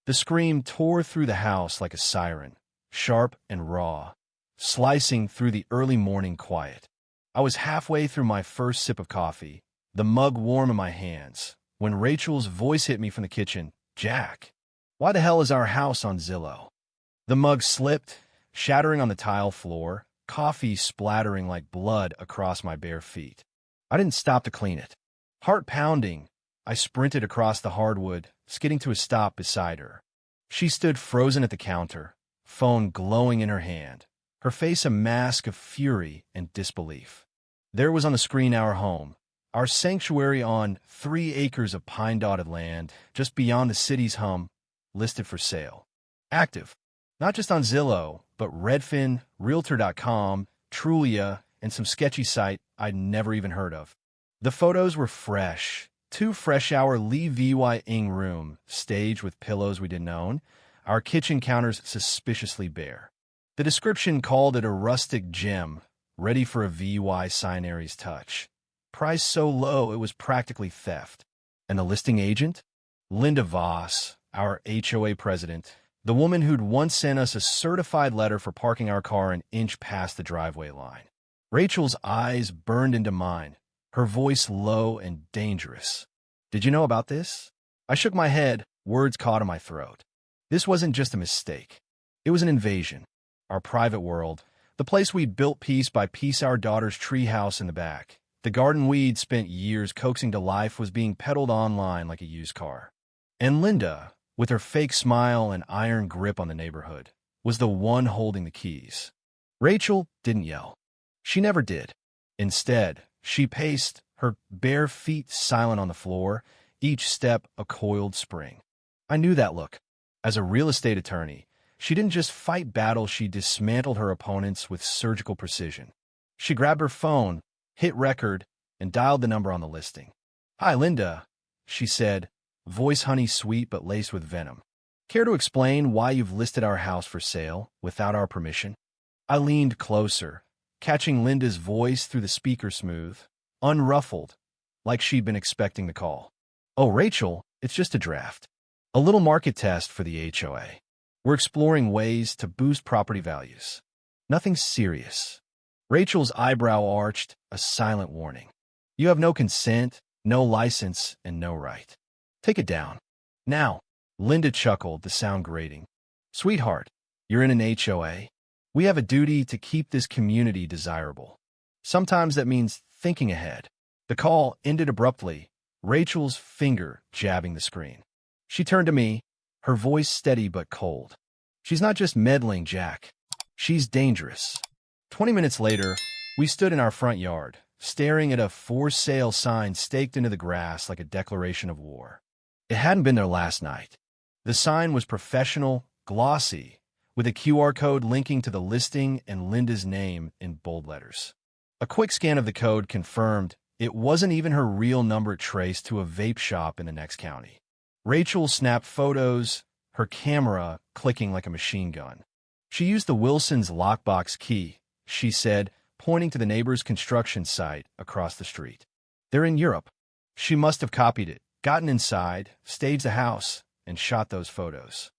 The scream tore through the house like a siren, sharp and raw, slicing through the early morning quiet. I was halfway through my first sip of coffee, the mug warm in my hands, when Rachel's voice hit me from the kitchen. "Jack, why the hell is our house on Zillow?" The mug slipped, shattering on the tile floor, coffee splattering like blood across my bare feet. I didn't stop to clean it. Heart pounding, I sprinted across the hardwood, skidding to a stop beside her. She stood frozen at the counter, phone glowing in her hand, her face a mask of fury and disbelief. There was on the screen our home, our sanctuary on 3 acres of pine-dotted land just beyond the city's hum, listed for sale. Active, not just on Zillow, but Redfin, Realtor.com, Trulia, and some sketchy site I'd never even heard of. The photos were fresh. 2 fresh-hour Lee Vy-ing room, staged with pillows we didn't own, our kitchen counters suspiciously bare. The description called it a rustic gem, ready for a VY signary's touch. Price so low it was practically theft. And the listing agent? Linda Voss, our HOA president, the woman who'd once sent us a certified letter for parking our car an inch past the driveway line. Rachel's eyes burned into mine, her voice low and dangerous. "Did you know about this?" I shook my head, words caught in my throat. This wasn't just a mistake. It was an invasion. Our private world, the place we'd built piece by piece, our daughter's treehouse in the back. The garden we'd spent years coaxing to life was being peddled online like a used car. And Linda, with her fake smile and iron grip on the neighborhood, was the one holding the keys. Rachel didn't yell. She never did. Instead, she paced, her bare feet silent on the floor, each step a coiled spring. I knew that look. As a real estate attorney, she didn't just fight battles, she dismantled her opponents with surgical precision. She grabbed her phone, hit record, and dialed the number on the listing. "Hi, Linda," she said, voice honey sweet but laced with venom. "Care to explain why you've listed our house for sale without our permission?" I leaned closer, catching Linda's voice through the speaker smooth, unruffled, like she'd been expecting the call. "Oh, Rachel, it's just a draft. A little market test for the HOA. We're exploring ways to boost property values. Nothing serious." Rachel's eyebrow arched, a silent warning. "You have no consent, no license, and no right. Take it down. Now." Linda chuckled, the sound grating. "Sweetheart, you're in an HOA. We have a duty to keep this community desirable. Sometimes that means thinking ahead." The call ended abruptly, Rachel's finger jabbing the screen. She turned to me, her voice steady but cold. "She's not just meddling, Jack. She's dangerous." 20 minutes later, we stood in our front yard, staring at a for sale sign staked into the grass like a declaration of war. It hadn't been there last night. The sign was professional, glossy, with a QR code linking to the listing and Linda's name in bold letters. A quick scan of the code confirmed it wasn't even her real number traced to a vape shop in the next county. Rachel snapped photos, her camera clicking like a machine gun. She used the Wilson's lockbox key, she said, pointing to the neighbor's construction site across the street. "They're in Europe." She must have copied it, gotten inside, staged the house, and shot those photos.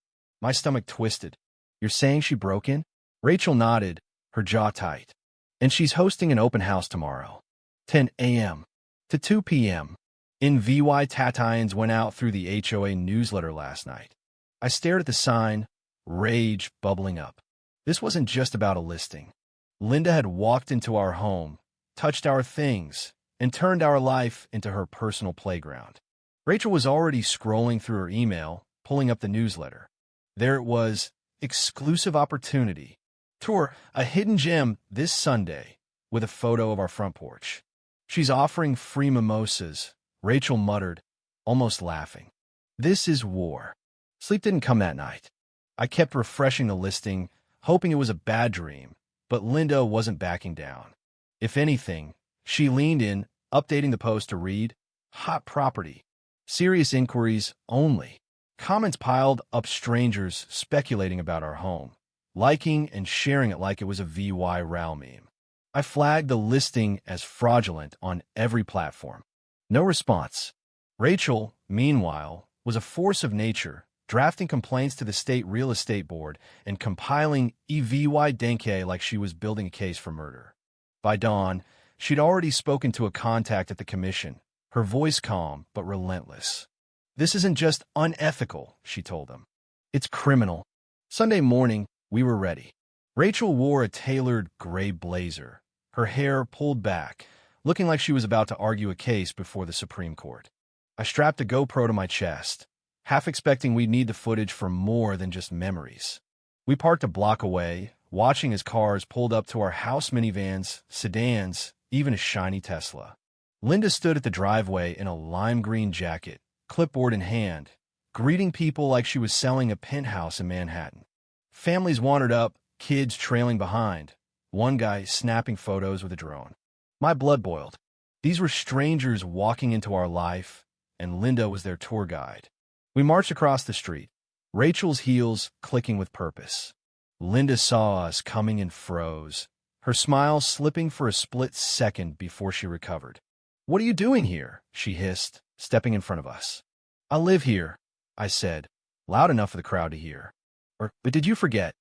My stomach twisted. "You're saying she broke in?" Rachel nodded, her jaw tight. "And she's hosting an open house tomorrow, 10 a.m. to 2 p.m. In VY Tatines went out through the HOA newsletter last night. I stared at the sign, rage bubbling up. This wasn't just about a listing. Linda had walked into our home, touched our things, and turned our life into her personal playground. Rachel was already scrolling through her email, pulling up the newsletter. There it was, exclusive opportunity. Tour a hidden gem this Sunday, with a photo of our front porch. "She's offering free mimosas," Rachel muttered, almost laughing. "This is war." Sleep didn't come that night. I kept refreshing the listing, hoping it was a bad dream, but Linda wasn't backing down. If anything, she leaned in, updating the post to read, "Hot property. Serious inquiries only." Comments piled up, strangers speculating about our home, liking and sharing it like it was a VY Row meme. I flagged the listing as fraudulent on every platform. No response. Rachel, meanwhile, was a force of nature, drafting complaints to the state real estate board, and compiling EVY Denke like she was building a case for murder. By dawn, she'd already spoken to a contact at the commission, her voice calm but relentless. "This isn't just unethical," she told them. "It's criminal." Sunday morning, we were ready. Rachel wore a tailored gray blazer, her hair pulled back, looking like she was about to argue a case before the Supreme Court. I strapped a GoPro to my chest, half expecting we'd need the footage for more than just memories. We parked a block away, watching as cars pulled up to our house, minivans, sedans, even a shiny Tesla. Linda stood at the driveway in a lime green jacket, clipboard in hand, greeting people like she was selling a penthouse in Manhattan. Families wandered up, kids trailing behind, one guy snapping photos with a drone. My blood boiled. These were strangers walking into our life, and Linda was their tour guide. We marched across the street, Rachel's heels clicking with purpose. Linda saw us coming and froze, her smile slipping for a split second before she recovered. "What are you doing here?" she hissed, stepping in front of us. "I live here," I said, loud enough for the crowd to hear. But did you forget?"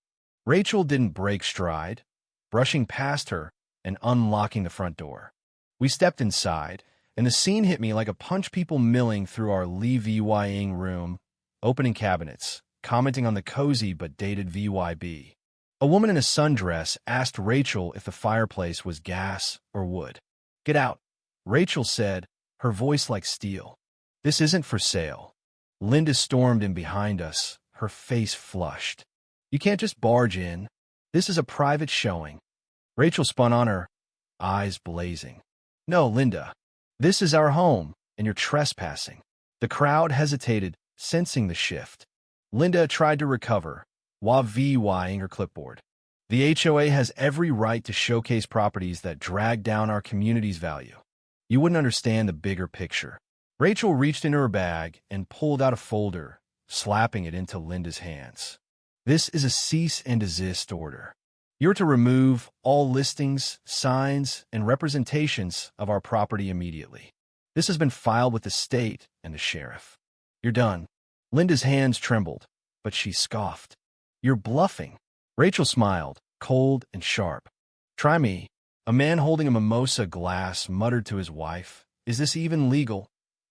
Rachel didn't break stride, brushing past her and unlocking the front door. We stepped inside, and the scene hit me like a punch, people milling through our VYing room, opening cabinets, commenting on the cozy but dated VYB. A woman in a sundress asked Rachel if the fireplace was gas or wood. "Get out," Rachel said, her voice like steel. "This isn't for sale." Linda stormed in behind us, her face flushed. "You can't just barge in. This is a private showing." Rachel spun on her, eyes blazing. "No, Linda. This is our home, and you're trespassing." The crowd hesitated, sensing the shift. Linda tried to recover, while VYing her clipboard. "The HOA has every right to showcase properties that drag down our community's value. You wouldn't understand the bigger picture." Rachel reached into her bag and pulled out a folder, slapping it into Linda's hands. "This is a cease and desist order. You're to remove all listings, signs, and representations of our property immediately. This has been filed with the state and the sheriff. You're done." Linda's hands trembled, but she scoffed. "You're bluffing." Rachel smiled, cold and sharp. "Try me." A man holding a mimosa glass muttered to his wife, "Is this even legal?"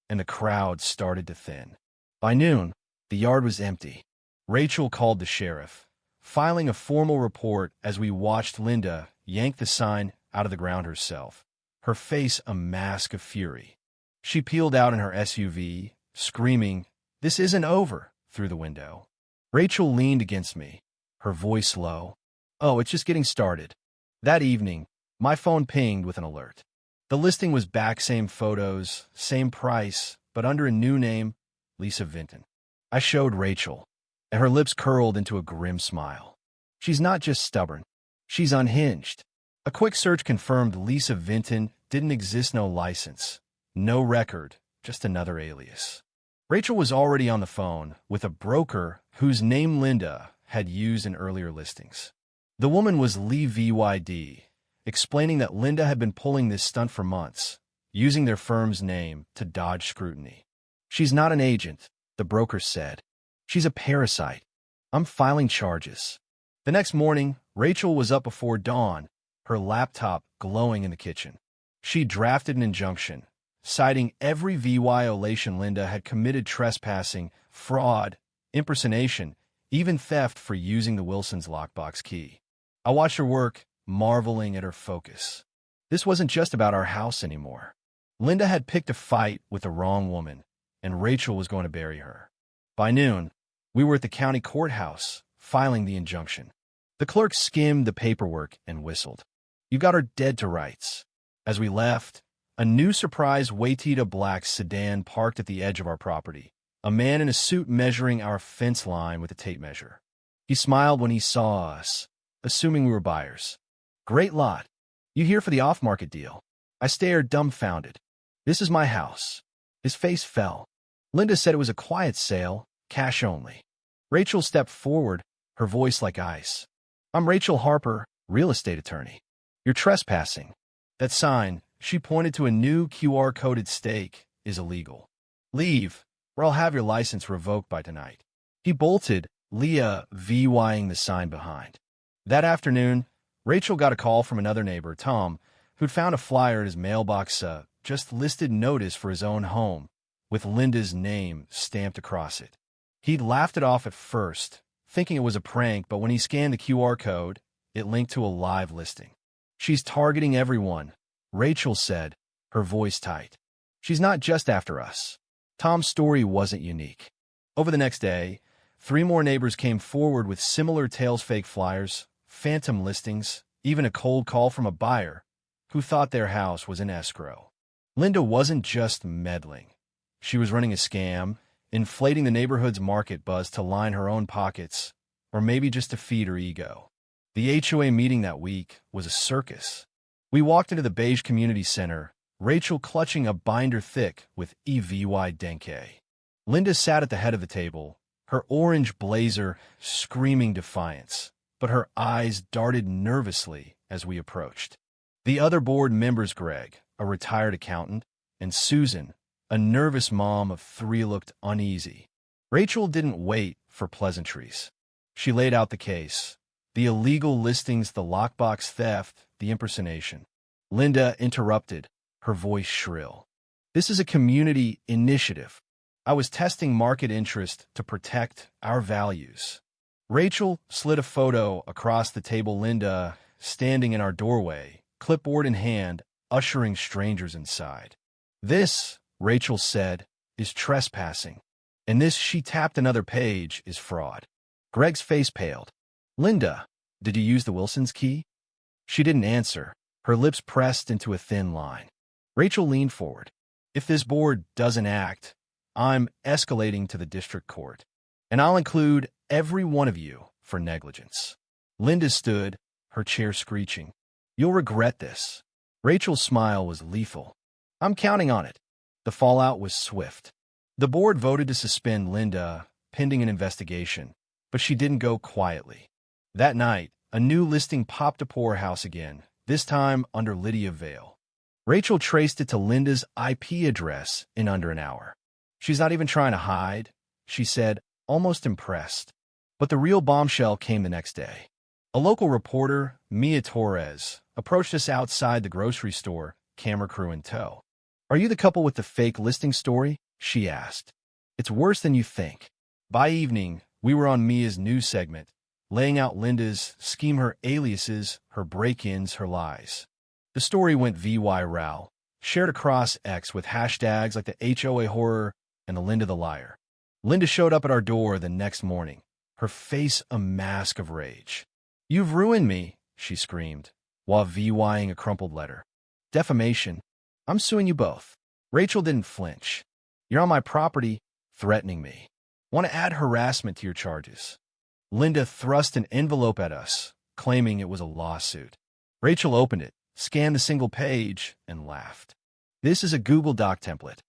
And the crowd started to thin. By noon, the yard was empty. Rachel called the sheriff, filing a formal report as we watched Linda yank the sign out of the ground herself, her face a mask of fury. She peeled out in her SUV, screaming, "This isn't over," through the window. Rachel leaned against me, her voice low. "Oh, it's just getting started." That evening, my phone pinged with an alert. The listing was back, same photos, same price, but under a new name, Lisa Vinton. I showed Rachel, and her lips curled into a grim smile. She's not just stubborn, she's unhinged. A quick search confirmed Lisa Vinton didn't exist, no license, no record, just another alias. Rachel was already on the phone with a broker whose name Linda had used in earlier listings. The woman was Lee VYD, explaining that Linda had been pulling this stunt for months, using their firm's name to dodge scrutiny. "She's not an agent," the broker said. "She's a parasite. I'm filing charges." The next morning, Rachel was up before dawn, her laptop glowing in the kitchen. She drafted an injunction, citing every violation Linda had committed: trespassing, fraud, impersonation, even theft for using the Wilson's lockbox key. I watched her work, marveling at her focus. This wasn't just about our house anymore. Linda had picked a fight with the wrong woman, and Rachel was going to bury her. By noon, we were at the county courthouse, filing the injunction. The clerk skimmed the paperwork and whistled. "You got her dead to rights." As we left, a new surprise waited, a black sedan parked at the edge of our property, a man in a suit measuring our fence line with a tape measure. He smiled when he saw us, assuming we were buyers. "Great lot. You here for the off-market deal?" I stared, dumbfounded. "This is my house." His face fell. Linda said it was a quiet sale, cash only. Rachel stepped forward, her voice like ice. "I'm Rachel Harper, real estate attorney. You're trespassing. That sign," she pointed to a new QR-coded stake, "is illegal. Leave, or I'll have your license revoked by tonight." He bolted, Leah VYing the sign behind. That afternoon, Rachel got a call from another neighbor, Tom, who'd found a flyer at his mailbox, just listed notice for his own home, with Linda's name stamped across it. He'd laughed it off at first, thinking it was a prank, but when he scanned the QR code, it linked to a live listing. "She's targeting everyone," Rachel said, her voice tight. "She's not just after us." Tom's story wasn't unique. Over the next day, 3 more neighbors came forward with similar tails-fake flyers, phantom listings, even a cold call from a buyer who thought their house was in escrow. Linda wasn't just meddling. She was running a scam, inflating the neighborhood's market buzz to line her own pockets, or maybe just to feed her ego. The HOA meeting that week was a circus. We walked into the beige community center, Rachel clutching a binder thick with EVY Denke. Linda sat at the head of the table, her orange blazer screaming defiance, but her eyes darted nervously as we approached. The other board members, Greg, a retired accountant, and Susan, a nervous mom of 3, looked uneasy. Rachel didn't wait for pleasantries. She laid out the case: the illegal listings, the lockbox theft, the impersonation. Linda interrupted, her voice shrill. "This is a community initiative. I was testing market interest to protect our values." Rachel slid a photo across the table. Linda, standing in our doorway, clipboard in hand, ushering strangers inside. "This," Rachel said, "is trespassing. And this," she tapped another page, "is fraud." Greg's face paled. "Linda, did you use the Wilson's key?" She didn't answer, her lips pressed into a thin line. Rachel leaned forward. "If this board doesn't act, I'm escalating to the district court, and I'll include every one of you for negligence." Linda stood, her chair screeching. "You'll regret this." Rachel's smile was lethal. "I'm counting on it." The fallout was swift. The board voted to suspend Linda, pending an investigation, but she didn't go quietly. That night, a new listing popped to Poorhouse again, this time under Lydia Vale. Rachel traced it to Linda's IP address in under an hour. "She's not even trying to hide," she said, almost impressed. But the real bombshell came the next day. A local reporter, Mia Torres, approached us outside the grocery store, camera crew in tow. "Are you the couple with the fake listing story?" she asked. "It's worse than you think." By evening, we were on Mia's news segment, laying out Linda's scheme, her aliases, her break-ins, her lies. The story went viral, shared across X with hashtags like the HOA horror and the Linda the liar. Linda showed up at our door the next morning, her face a mask of rage. "You've ruined me," she screamed, while VYing a crumpled letter. "Defamation. I'm suing you both." Rachel didn't flinch. "You're on my property, threatening me. Want to add harassment to your charges." Linda thrust an envelope at us, claiming it was a lawsuit. Rachel opened it, scanned the single page, and laughed. "This is a Google Doc template.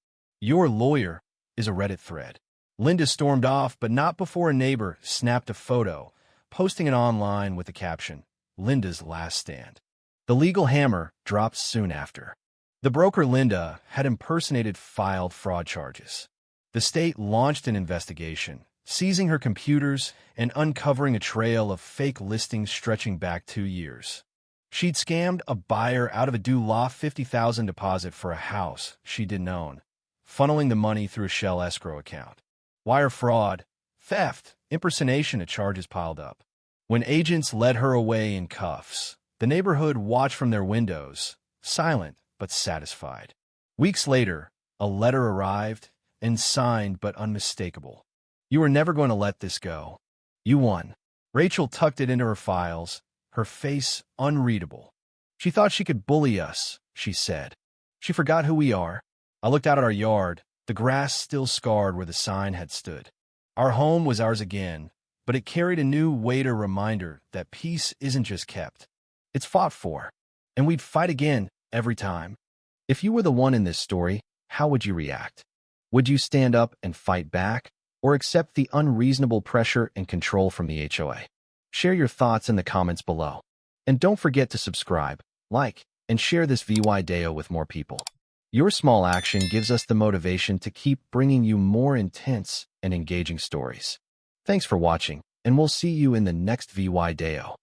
Your lawyer is a Reddit thread." Linda stormed off, but not before a neighbor snapped a photo, posting it online with the caption, "Linda's last stand." The legal hammer dropped soon after. The broker Linda had impersonated filed fraud charges. The state launched an investigation, seizing her computers and uncovering a trail of fake listings stretching back 2 years. She'd scammed a buyer out of a due law $50,000 deposit for a house she didn't own, funneling the money through a shell escrow account. Wire fraud, theft, impersonation, and charges piled up. When agents led her away in cuffs, the neighborhood watched from their windows, silent but satisfied. Weeks later, a letter arrived, and signed but unmistakable. "You were never going to let this go. You won." Rachel tucked it into her files, her face unreadable. "She thought she could bully us," she said. "She forgot who we are." I looked out at our yard, the grass still scarred where the sign had stood. Our home was ours again, but it carried a new weight, a reminder that peace isn't just kept. It's fought for, and we'd fight again every time. If you were the one in this story, how would you react? Would you stand up and fight back, or accept the unreasonable pressure and control from the HOA? Share your thoughts in the comments below. And don't forget to subscribe, like, and share this video with more people. Your small action gives us the motivation to keep bringing you more intense and engaging stories. Thanks for watching, and we'll see you in the next VY Deo.